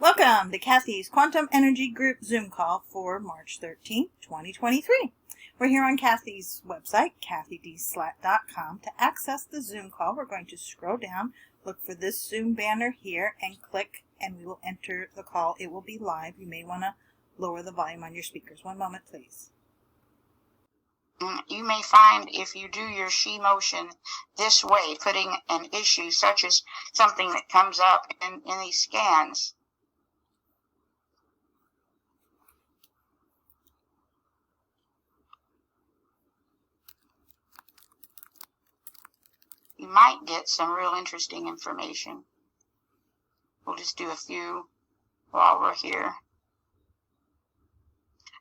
Welcome to Cathy's Quantum Energy Group Zoom call for March 13th, 2023. We're here on Cathy's website, CathyDSlaght.com. To access the Zoom call, we're going to scroll down, look for this Zoom banner here, and click, and we will enter the call. It will be live. You may want to lower the volume on your speakers. One moment, please. You may find if you do your she motion this way, putting an issue such as something that comes up in these scans. You might get some real interesting information. We'll just do a few while we're here.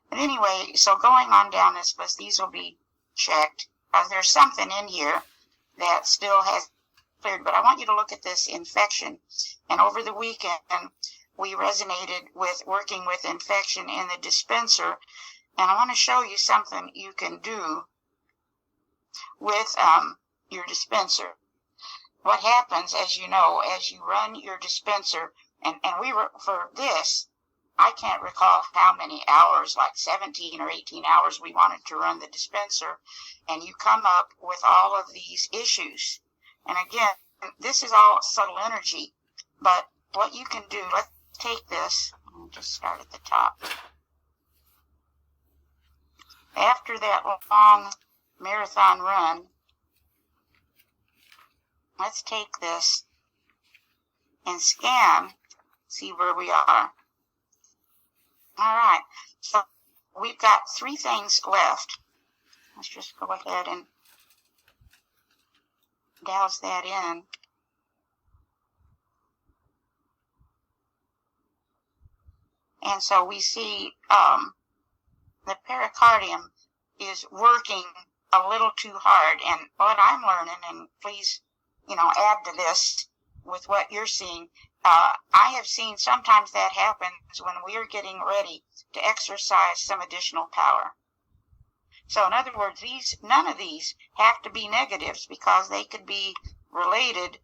But anyway, so going on down this list, these will be checked. There's something in here that still has cleared, but I want you to look at this infection. And over the weekend, we resonated with working with infection in the dispenser. And I want to show you something you can do with your dispenser. What happens, as you know, as you run your dispenser, and we were, for this, I can't recall how many hours, like 17 or 18 hours we wanted to run the dispenser, and you come up with all of these issues. And again, this is all subtle energy, but what you can do, let's take this, I'll just start at the top. After that long marathon run, let's take this and scan, see where we are. All right, so we've got 3 things left. Let's just go ahead and douse that in. And so we see the pericardium is working a little too hard. And what I'm learning, and please, add to this with what you're seeing, I have seen sometimes that happens when we are getting ready to exercise some additional power. So in other words, none of these have to be negatives because they could be related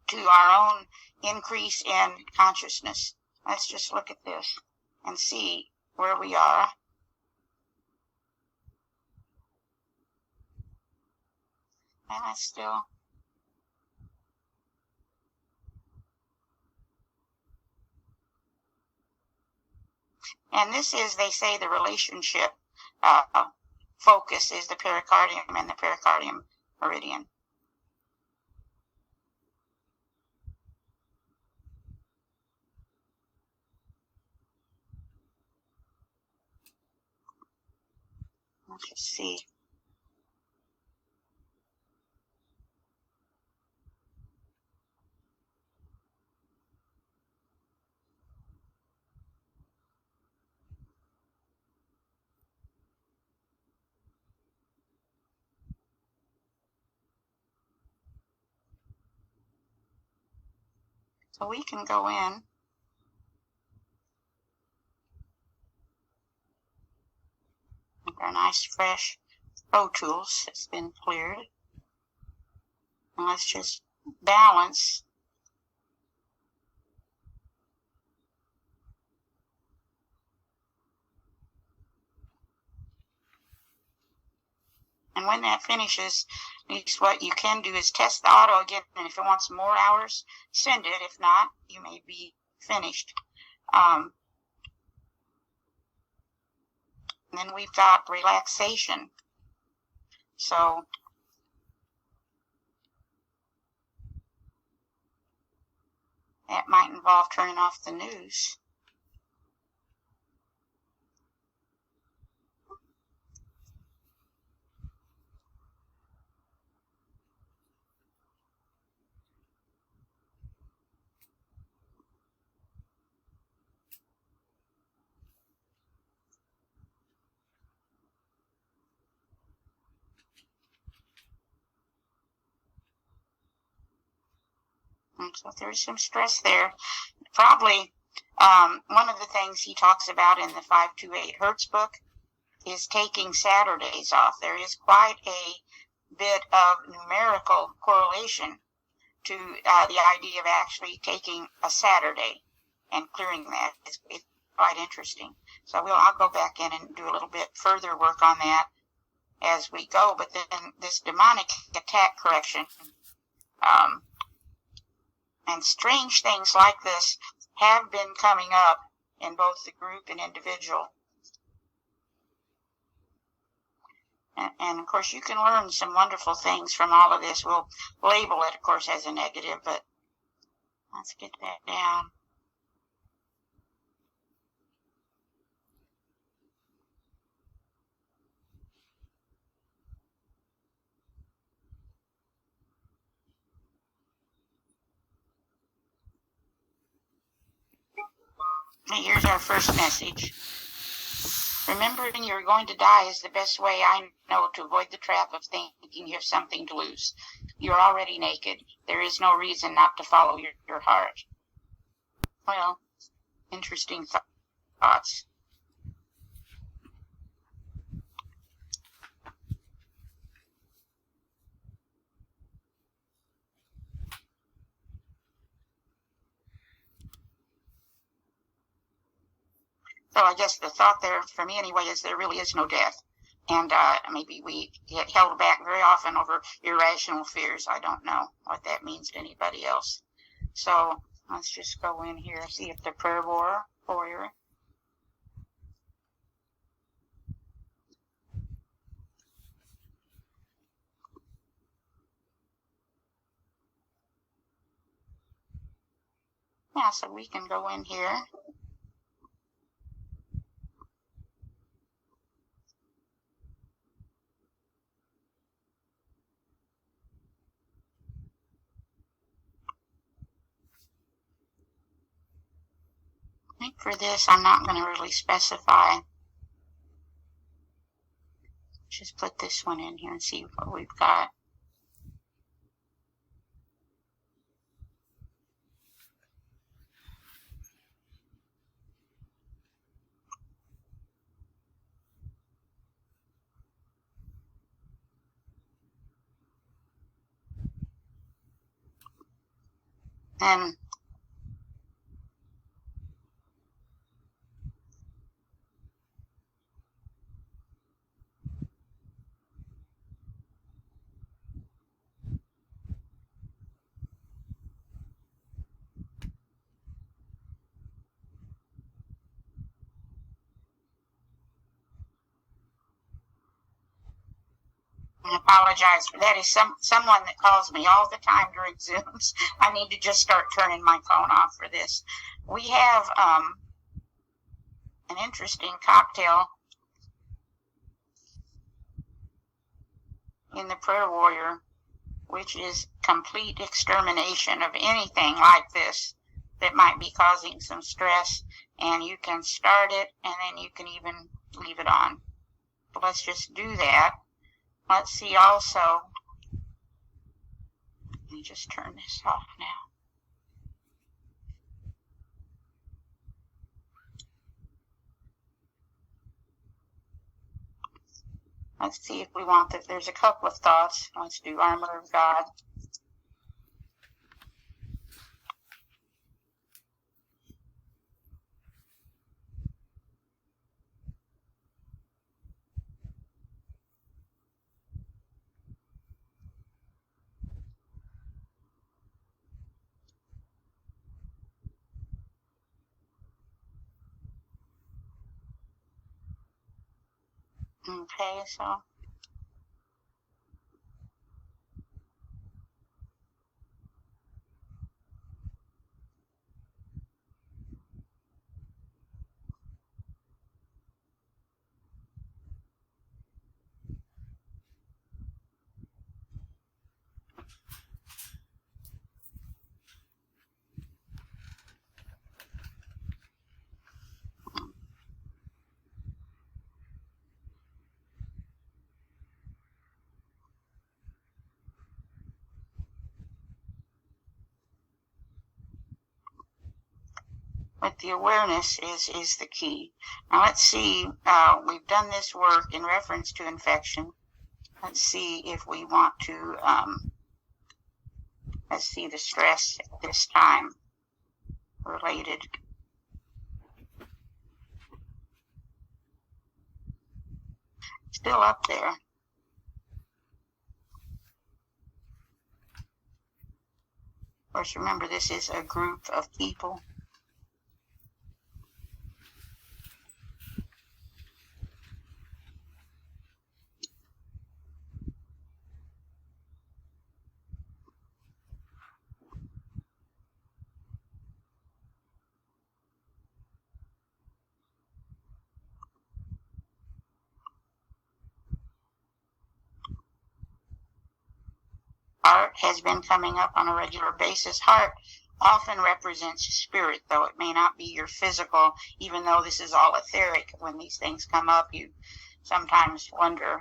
to our own increase in consciousness. Let's just look at this and see where we are. And I still... And this is, they say, the relationship focus is the pericardium and the pericardium meridian. Let's just see. So we can go in with our nice fresh Pro Tools that's been cleared. And let's just balance . And when that finishes, at least what you can do is test the auto again. And if it wants more hours, send it. If not, you may be finished. And then we've got relaxation. So that might involve turning off the news. And so there's some stress there. Probably one of the things he talks about in the 528 Hertz book is taking Saturdays off. There is quite a bit of numerical correlation to the idea of actually taking a Saturday. and clearing that. It's quite interesting. So I'll go back in and do a little bit further work on that as we go. But then this demonic attack correction, and strange things like this have been coming up in both the group and individual. And of course, you can learn some wonderful things from all of this. We'll label it, of course, as a negative, but let's get that down. Here's our first message. Remembering you're going to die is the best way I know to avoid the trap of thinking you have something to lose. You're already naked. There is no reason not to follow your heart. Well, interesting thoughts. So I guess the thought there, for me anyway, is there really is no death. And maybe we get held back very often over irrational fears. I don't know what that means to anybody else. So let's just go in here, see if the prayer warrior. Yeah, so we can go in here. I think for this, I'm not going to really specify. Just put this one in here and see what we've got. And I apologize for that. Is someone that calls me all the time during Zooms. I need to just start turning my phone off for this. We have an interesting cocktail in the prayer warrior, which is complete extermination of anything like this that might be causing some stress. And you can start it, and then you can even leave it on. But let's just do that. Let's see also. Let me just turn this off now. Let's see if we want that. There's a couple of thoughts. Let's do Armor of God. Okay, so but the awareness is the key. Now let's see, we've done this work in reference to infection. Let's see if we want to, let's see the stress at this time related still up there. Of course, remember, this is a group of people. Heart has been coming up on a regular basis. Heart often represents spirit, though it may not be your physical, even though this is all etheric. When these things come up, you sometimes wonder.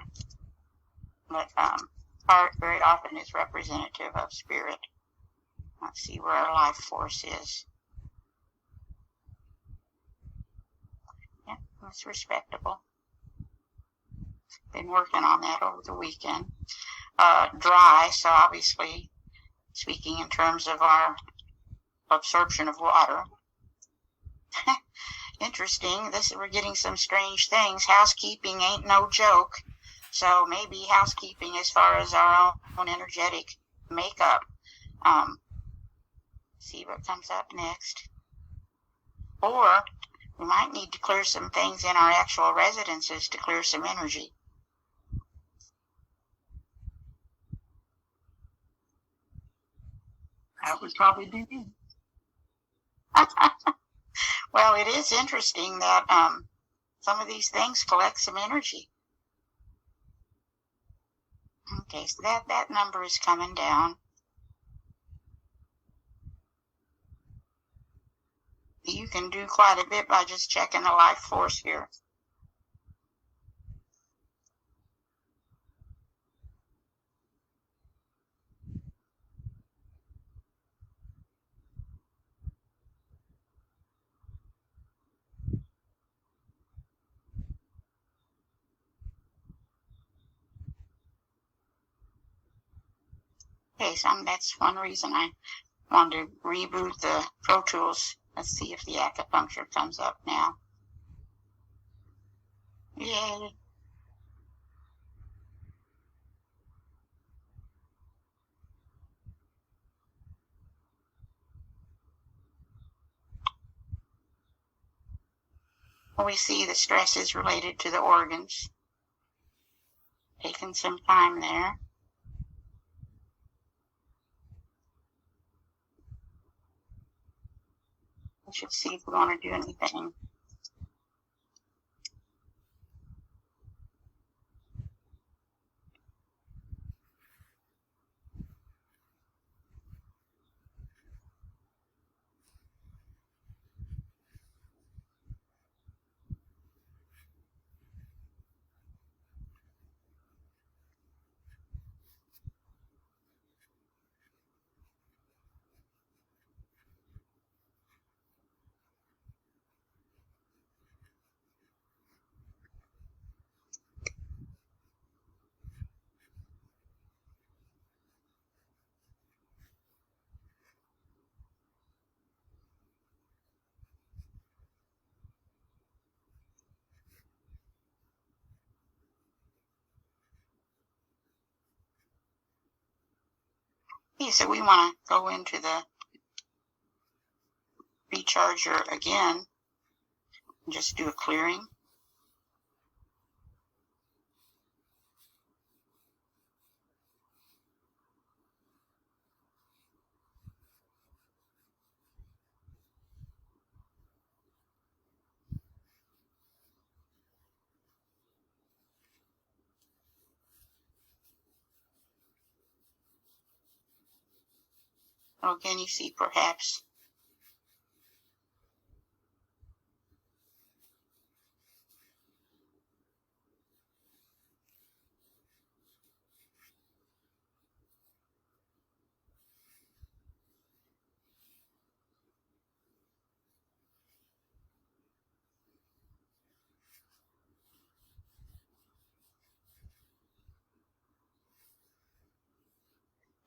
But heart very often is representative of spirit. Let's see where our life force is. Yeah, that's respectable. Been working on that over the weekend. Dry, so obviously speaking in terms of our absorption of water. Interesting, we're getting some strange things. Housekeeping ain't no joke, so maybe housekeeping as far as our own energetic makeup. See what comes up next. Or we might need to clear some things in our actual residences to clear some energy. That would probably be me. Well, it is interesting that some of these things collect some energy. Okay, so that number is coming down. You can do quite a bit by just checking the life force here. Okay, so that's one reason I wanted to reboot the Pro Tools. Let's see if the acupuncture comes up now. Yay. We see the stress is related to the organs. Taking some time there. We should see if we want to do anything. Okay, so we want to go into the recharger again and just do a clearing. So again, you see perhaps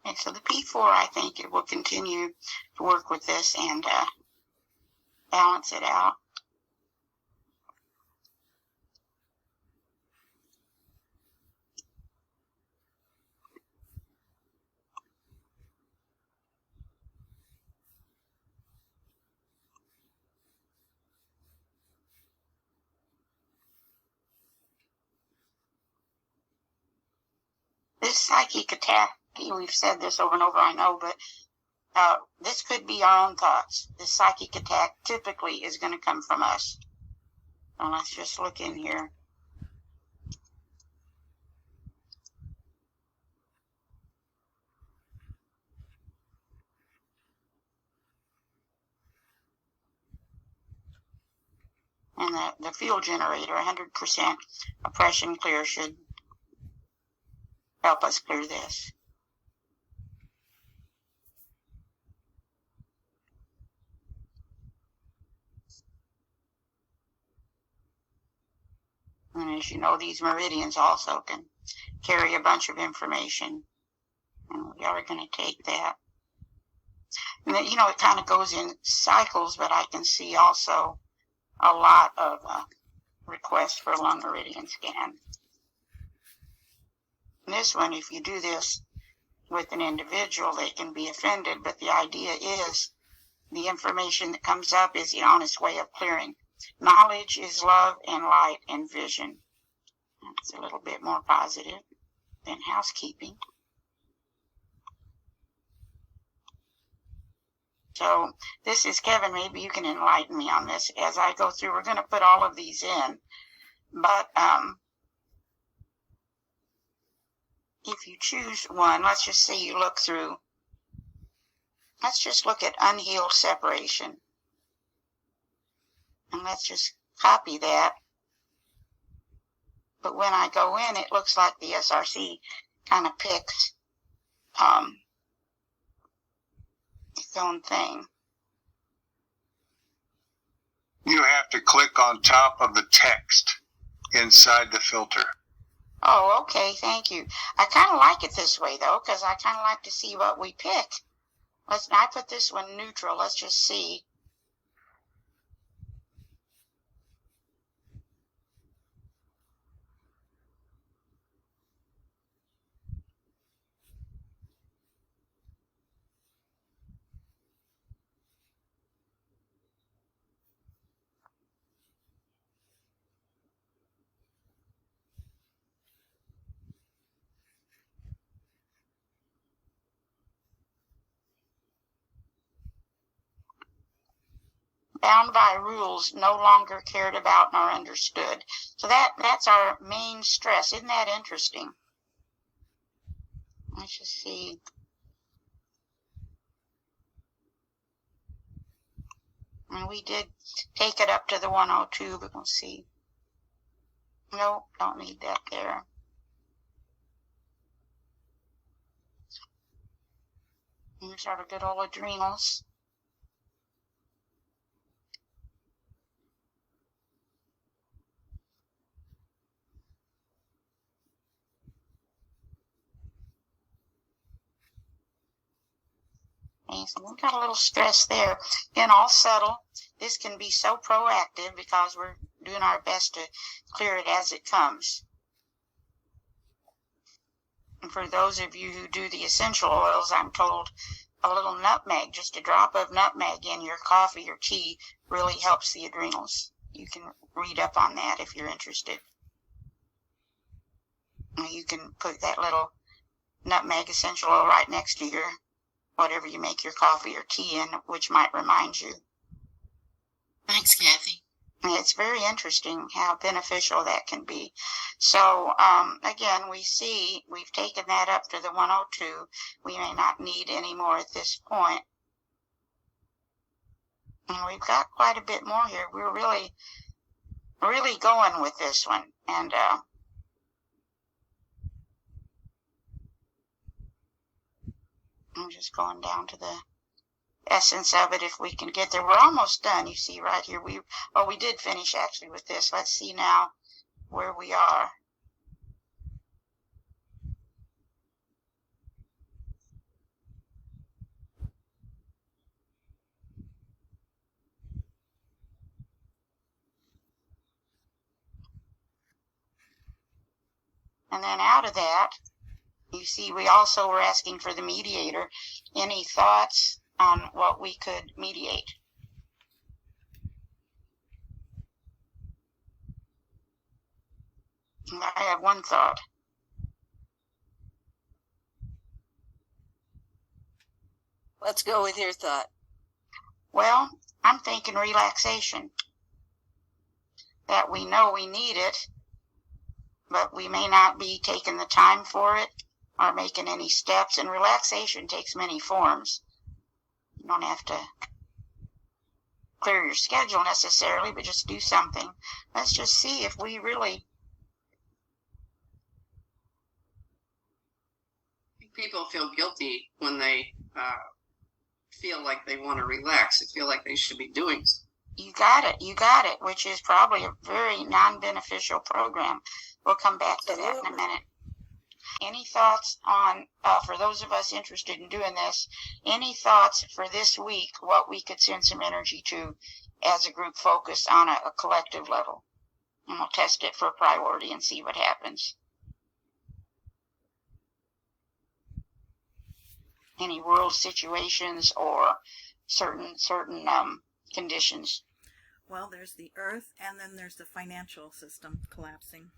and so the P4, I think it will continue to work with this and balance it out. this psychic attack, we've said this over and over, I know, but this could be our own thoughts. This psychic attack typically is going to come from us. So let's just look in here. And the field generator, 100% oppression clear, should help us clear this. And as you know, these meridians also can carry a bunch of information. And we are going to take that. And then, it kind of goes in cycles, but I can see also a lot of requests for a lung meridian scan. And this one, if you do this with an individual, they can be offended, but the idea is the information that comes up is on its way of clearing. Knowledge is love and light and vision. It's a little bit more positive than housekeeping. So this is Kevin. Maybe you can enlighten me on this as I go through. We're going to put all of these in, but if you choose one, let's just say you look through. Let's just look at unhealed separation, and let's just copy that. But when I go in, it looks like the SRC kind of picks its own thing. You have to click on top of the text inside the filter. Oh, okay, thank you. I kind of like it this way, though, because I kind of like to see what we pick. I put this one neutral. Let's just see. Bound by rules, no longer cared about nor understood. So that's our main stress. Isn't that interesting? Let's just see. And we did take it up to the 102, but we'll see. Nope, don't need that there. Here's our good old adrenals. Okay, so we got a little stress there. Again, all subtle. This can be so proactive because we're doing our best to clear it as it comes. And for those of you who do the essential oils, I'm told a little nutmeg, just a drop of nutmeg in your coffee or tea really helps the adrenals. You can read up on that if you're interested. And you can put that little nutmeg essential oil right next to your whatever you make your coffee or tea in, which might remind you. Thanks, Kathy. It's very interesting how beneficial that can be. So, again, we see we've taken that up to the 102. We may not need any more at this point. And we've got quite a bit more here. We're really, really going with this one. And, I'm just going down to the essence of it if we can get there. We're almost done. You see right here. We did finish actually with this. Let's see now where we are. And then out of that, you see, we also were asking for the mediator. Any thoughts on what we could mediate? I have one thought. Let's go with your thought. Well, I'm thinking relaxation. That we know we need it, but we may not be taking the time for it or making any steps. And relaxation takes many forms. You don't have to clear your schedule necessarily, but just do something. Let's just see if we really... People feel guilty when they feel like they want to relax. They feel like they should be doing something. You got it, which is probably a very non-beneficial program. We'll come back to that in a minute. Any thoughts on, for those of us interested in doing this, any thoughts for this week, what we could send some energy to as a group focus on a collective level? And we'll test it for priority and see what happens. Any world situations or certain conditions. Well, there's the earth, and then there's the financial system collapsing.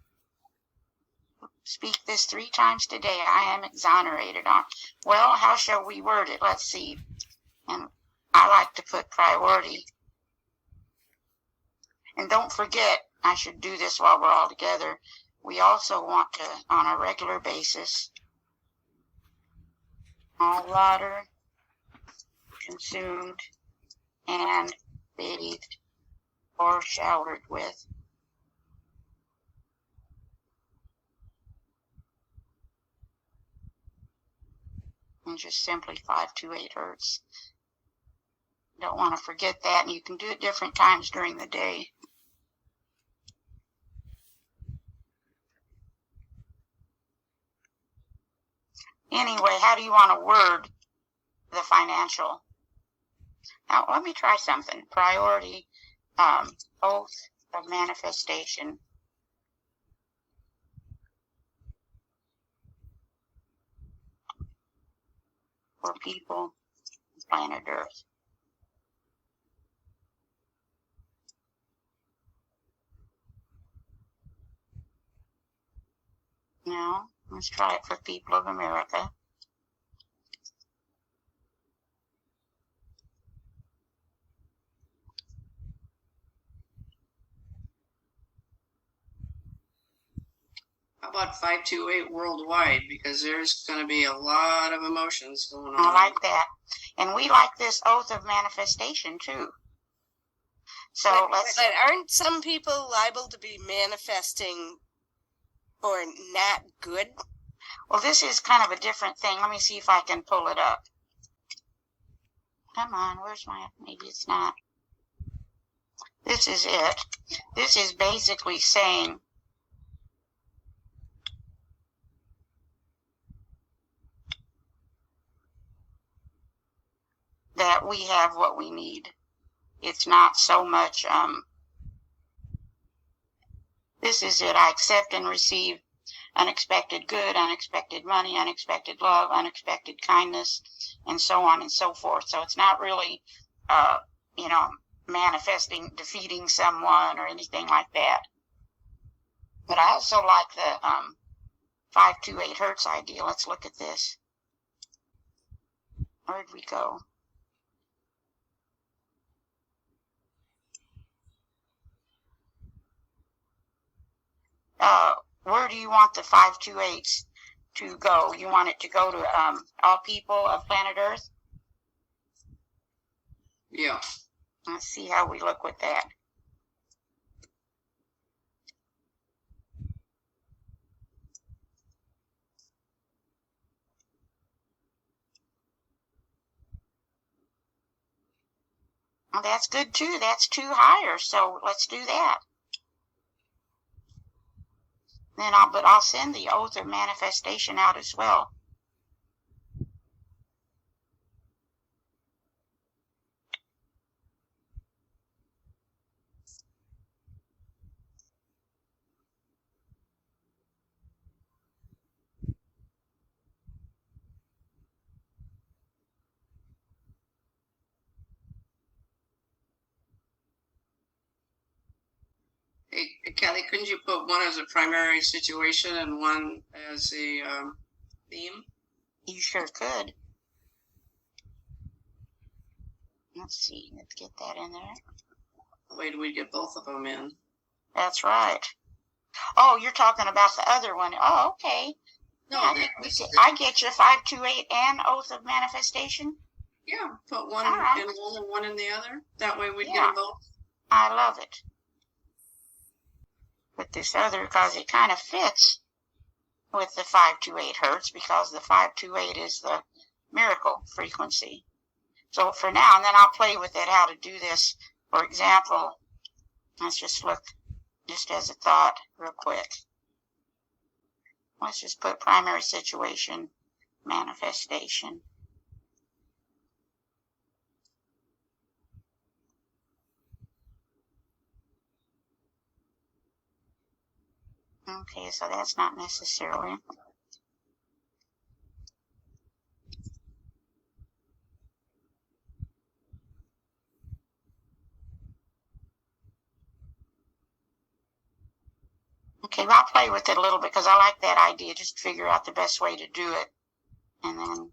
Speak this 3 times today. I am exonerated on. Well, how shall we word it? Let's see. And I like to put priority. And don't forget, I should do this while we're all together. We also want to, on a regular basis, all water consumed and bathed or showered with. And just simply 528 hertz. Don't want to forget that, and you can do it different times during the day. Anyway, how do you want to word the financial? Now, let me try something. Priority, oath of manifestation. For people on planet Earth. Now, let's try it for people of America. How about 528 worldwide? Because there's going to be a lot of emotions going on. I like that. And we like this oath of manifestation, too. So but aren't some people liable to be manifesting or not good? Well, this is kind of a different thing. Let me see if I can pull it up. Come on, where's my... Maybe it's not. This is it. This is basically saying that we have what we need. It's not so much, this is it. I accept and receive unexpected good, unexpected money, unexpected love, unexpected kindness, and so on and so forth. So it's not really, manifesting, defeating someone or anything like that. But I also like the 528 hertz idea. Let's look at this. Where'd we go? Where do you want the 528s to go? You want it to go to all people of planet Earth? Yeah. Let's see how we look with that. Well, that's good too. That's 2 higher, so let's do that. Then I'll send the oath of manifestation out as well. Hey, Kelly, couldn't you put one as a primary situation and one as a theme? You sure could. Let's see. Let's get that in there. Wait till we get both of them in. That's right. Oh, you're talking about the other one. Oh, okay. No, Yeah, I get you 528 and Oath of Manifestation. yeah, put one Alright. in one and one in the other. That way we'd get Yeah. them both. I love it. With this other, because it kind of fits with the 528 hertz, because the 528 is the miracle frequency. So for now, and then I'll play with it, how to do this. For example, let's just look, just as a thought, real quick. Let's just put primary situation, manifestation. Okay, so that's not necessarily. Okay, well, I'll play with it a little bit because I like that idea. Just figure out the best way to do it. And then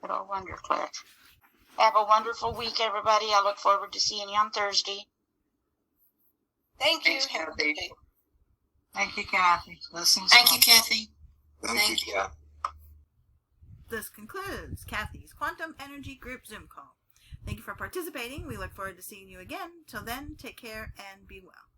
little wonder click. Have a wonderful week, everybody. I look forward to seeing you on Thursday. Thank you. Thanks, Have a Kathy. good day. Thank you, Kathy. Listen. Thank you, Kathy. Thank you. This concludes Kathy's Quantum Energy Group Zoom call. Thank you for participating. We look forward to seeing you again. Till then, take care and be well.